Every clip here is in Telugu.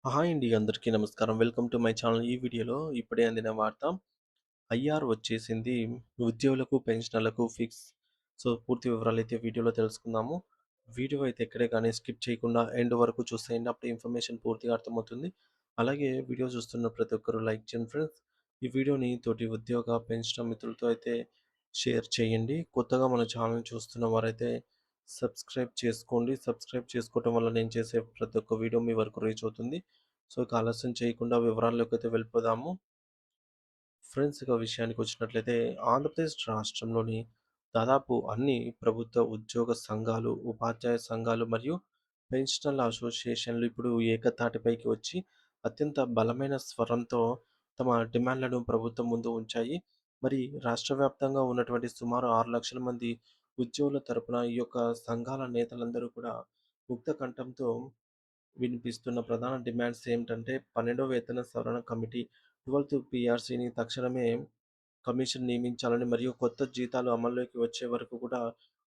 హాయ్ అండి. అందరికీ నమస్కారం. Welcome to my channel. ఈ వీడియోలో ఇప్పుడే అందిన వార్త ఐఆర్ వచ్చేసింది. ఉద్యోగులకు, పెన్షనర్లకు ఫిక్స్. సో, పూర్తి వివరాలైతే వీడియోలో తెలుసుకుందాము. వీడియో అయితే ఎక్కడే గాని స్కిప్ చేయకుండా ఎండ్ వరకు చూసేయండి. అప్పుడు ఇన్ఫర్మేషన్ పూర్తిగా అర్థమవుతుంది. అలాగే వీడియో చూస్తున్న ప్రతి ఒక్కరు లైక్ చేయండి ఫ్రెండ్స్. ఈ వీడియోని తోటి ఉద్యోగ, పెన్షనర్ మిత్రులతో అయితే షేర్ చేయండి. కొత్తగా మన ఛానల్‌ని చూస్తున్న వారైతే సబ్స్క్రైబ్ చేసుకోండి. సబ్స్క్రైబ్ చేసుకోవటం వల్ల నేను చేసే ప్రతి ఒక్క వీడియో మీ వరకు రీచ్ అవుతుంది. సో, ఇక ఆలస్యం చేయకుండా వివరాల్లోకైతే వెళ్ళిపోదాము. ఫ్రెండ్స్ ఇక విషయానికొచ్చినట్లయితే ఆంధ్రప్రదేశ్ రాష్ట్రంలోని దాదాపు అన్ని ప్రభుత్వ ఉద్యోగ సంఘాలు, ఉపాధ్యాయ సంఘాలు మరియు పెన్షనర్ల అసోసియేషన్లు ఇప్పుడు ఏకతాటిపైకి వచ్చి అత్యంత బలమైన స్వరంతో తమ డిమాండ్లను ప్రభుత్వం ముందు ఉంచాయి. మరి రాష్ట్ర వ్యాప్తంగా ఉన్నటువంటి సుమారు 6,00,000 మంది ఉద్యోగుల తరపున ఈ యొక్క సంఘాల నేతలందరూ కూడా ముక్త కంఠంతో వినిపిస్తున్న ప్రధాన డిమాండ్స్ ఏమిటంటే 12వ వేతన సవరణ కమిటీ, 12th పీఆర్సీని తక్షణమే కమిషన్ నియమించాలని మరియు కొత్త జీతాలు అమల్లోకి వచ్చే వరకు కూడా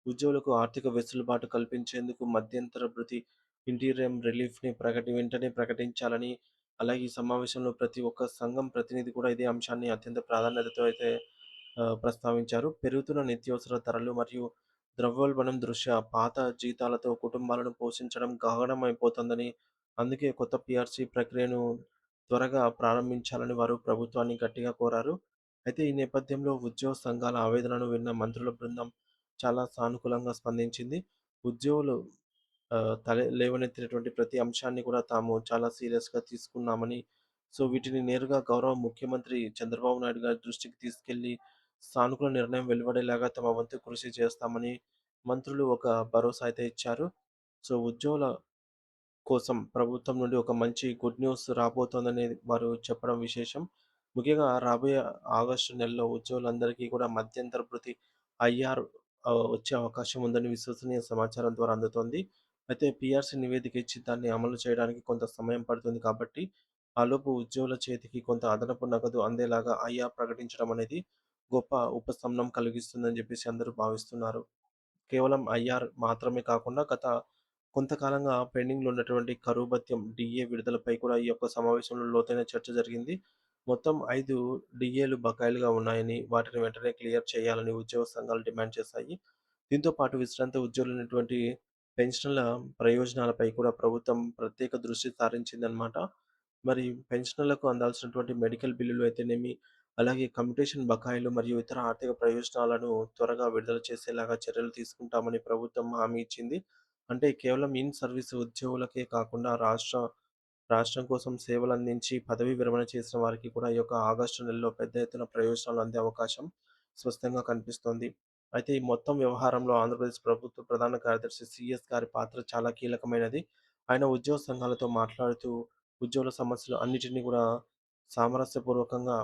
ఉద్యోగులకు ఆర్థిక వెసులుబాటు కల్పించేందుకు మధ్యంతర భృతి, ఇంటీరియం రిలీఫ్‌ని వెంటనే ప్రకటించాలని, అలాగే ఈ సమావేశంలో ప్రతి ఒక్క సంఘం ప్రతినిధి కూడా ఇదే అంశాన్ని అత్యంత ప్రాధాన్యతతో అయితే ప్రస్తావించారు. పెరుగుతున్న నిత్యావసర ధరలు మరియు ద్రవ్యోల్బణం దృష్ట్యా పాత జీతాలతో కుటుంబాలను పోషించడం గగనమైపోతుందని, అందుకే కొత్త పీఆర్సీ ప్రక్రియను త్వరగా ప్రారంభించాలని వారు ప్రభుత్వాన్ని గట్టిగా కోరారు. అయితే ఈ నేపథ్యంలో ఉద్యోగ సంఘాల ఆవేదనను విన్న మంత్రుల బృందం చాలా సానుకూలంగా స్పందించింది. ఉద్యోగులు లేవనెత్తినటువంటి ప్రతి అంశాన్ని కూడా తాము చాలా సీరియస్‌గా తీసుకున్నామని, సో, వీటిని నేరుగా గౌరవ ముఖ్యమంత్రి చంద్రబాబు నాయుడు గారి దృష్టికి తీసుకెళ్ళి సానుకూల నిర్ణయం వెలువడేలాగా తమ వంతు కృషి చేస్తామని మంత్రులు ఒక భరోసా అయితే ఇచ్చారు. సో, ఉద్యోగుల కోసం ప్రభుత్వం నుండి ఒక మంచి గుడ్ న్యూస్ రాబోతోందని వారు చెప్పడం విశేషం. ముఖ్యంగా రాబోయే ఆగస్టు నెలలో ఉద్యోగులందరికీ కూడా మధ్యంతర భృతి ఐఆర్ వచ్చే అవకాశం ఉందని విశ్వసనీయ సమాచారం ద్వారా అందుతోంది. అయితే పీఆర్సీ నివేదిక ఇచ్చి దాన్ని అమలు చేయడానికి కొంత సమయం పడుతుంది కాబట్టి, ఆలోపు ఉద్యోగుల చేతికి కొంత అదనపు నగదు అందేలాగా ఐఆర్ ప్రకటించడం అనేది గొప్ప ఉపశమనం కలిగిస్తుందని చెప్పేసి అందరూ భావిస్తున్నారు. కేవలం ఐఆర్ మాత్రమే కాకుండా కొంతకాలంగా పెండింగ్‌లో ఉన్నటువంటి కరువు భత్యం డీఏ విడుదలపై కూడా ఈ యొక్క సమావేశంలో లోతైన చర్చ జరిగింది. మొత్తం 5 డీఏలు బకాయిలుగా ఉన్నాయని, వాటిని వెంటనే క్లియర్ చేయాలని ఉద్యోగ సంఘాలు డిమాండ్ చేశాయి. దీంతో పాటు విశ్రాంత ఉద్యోగులైనటువంటి పెన్షనర్ల ప్రయోజనాలపై కూడా ప్రభుత్వం ప్రత్యేక దృష్టి సారించిందనమాట. మరి పెన్షనర్లకు అందాల్సినటువంటి మెడికల్ బిల్లులు అయితేనేమి, అలాగే కమ్యుటేషన్ బకాయిలు మరియు ఇతర ఆర్థిక ప్రయోజనాలను త్వరగా విడుదల చేసేలాగా చర్యలు తీసుకుంటామని ప్రభుత్వం హామీ ఇచ్చింది. అంటే కేవలం ఇన్ సర్వీస్ ఉద్యోగులకే కాకుండా రాష్ట్రం కోసం సేవలందించి పదవీ విరమణ చేసిన వారికి కూడా ఈ యొక్క ఆగస్టు నెలలో పెద్ద ఎత్తున ప్రయోజనాలు అందే అవకాశం స్పష్టంగా కనిపిస్తోంది. అయితే ఈ మొత్తం వ్యవహారంలో ఆంధ్రప్రదేశ్ ప్రభుత్వ ప్రధాన కార్యదర్శి సీఎస్ గారి పాత్ర చాలా కీలకమైనది. ఆయన ఉద్యోగ సంఘాలతో మాట్లాడుతూ ఉద్యోగుల సమస్యలు అన్నిటిని కూడా సామరస్యపూర్వకంగా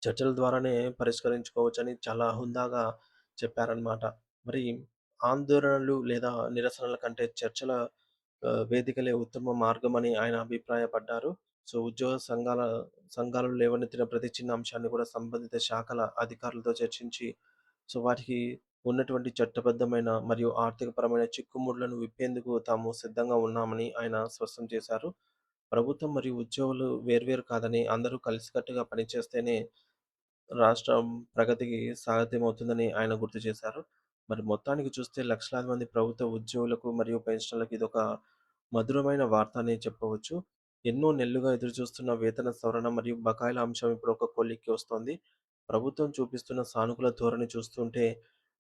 చర్చల ద్వారానే పరిష్కరించుకోవచ్చని చాలా హుందాగా చెప్పారనమాట. మరి ఆందోళనలు లేదా నిరసనల కంటే చర్చల వేదికలే ఉత్తమ మార్గమని ఆయన అభిప్రాయపడ్డారు. సో, ఉద్యోగ సంఘాలు లేవనెత్తిన ప్రతి చిన్న అంశాన్ని కూడా సంబంధిత శాఖల అధికారులతో చర్చించి, సో, వాటికి ఉన్నటువంటి చట్టబద్ధమైన మరియు ఆర్థికపరమైన చిక్కుముడులను విప్పేందుకు తాము సిద్ధంగా ఉన్నామని ఆయన స్పష్టం చేశారు. ప్రభుత్వం మరియు ఉద్యోగులు వేర్వేరు కాదని అందరూ కలిసికట్టుగా పనిచేస్తేనే రాష్ట్రం ప్రగతికి సాధ్యమవుతుందని ఆయన గుర్తు చేశారు. మరి మొత్తానికి చూస్తే లక్షలాది మంది ప్రభుత్వ ఉద్యోగులకు మరియు పెన్షనర్లకు ఇదొక మధురమైన వార్త అనే చెప్పవచ్చు. ఎన్నో నెలలుగా ఎదురుచూస్తున్న వేతన సవరణ మరియు బకాయిల అంశం ఇప్పుడు ఒక కొలిక్కి వస్తోంది. ప్రభుత్వం చూపిస్తున్న సానుకూల ధోరణి చూస్తుంటే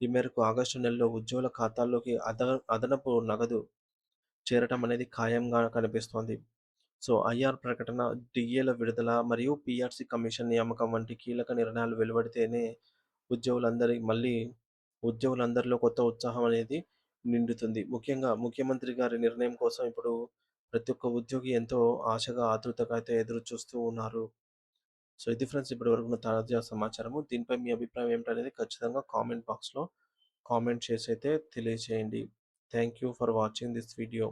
ఈ మేరకు ఆగస్టు నెలలో ఉద్యోగుల ఖాతాల్లోకి అదనపు నగదు చేరటం అనేది ఖాయంగా కనిపిస్తోంది. సో, ఐఆర్ ప్రకటన, డీఏల విడుదల మరియు పీఆర్సీ కమిషన్ నియామకం వంటి కీలక నిర్ణయాలు వెలువడితేనే మళ్ళీ ఉద్యోగులందరిలో కొత్త ఉత్సాహం అనేది నిండుతుంది. ముఖ్యంగా ముఖ్యమంత్రి గారి నిర్ణయం కోసం ఇప్పుడు ప్రతి ఒక్క ఉద్యోగి ఎంతో ఆశగా, ఆతృతగా అయితే ఎదురు చూస్తూ ఉన్నారు. సో, ఇది ఫ్రెండ్స్ ఇప్పటివరకు ఉన్న తాజా సమాచారము. దీనిపై మీ అభిప్రాయం ఏమిటనేది ఖచ్చితంగా కామెంట్ బాక్స్‌లో కామెంట్ చేసి అయితే తెలియజేయండి. Thank you for watching this video.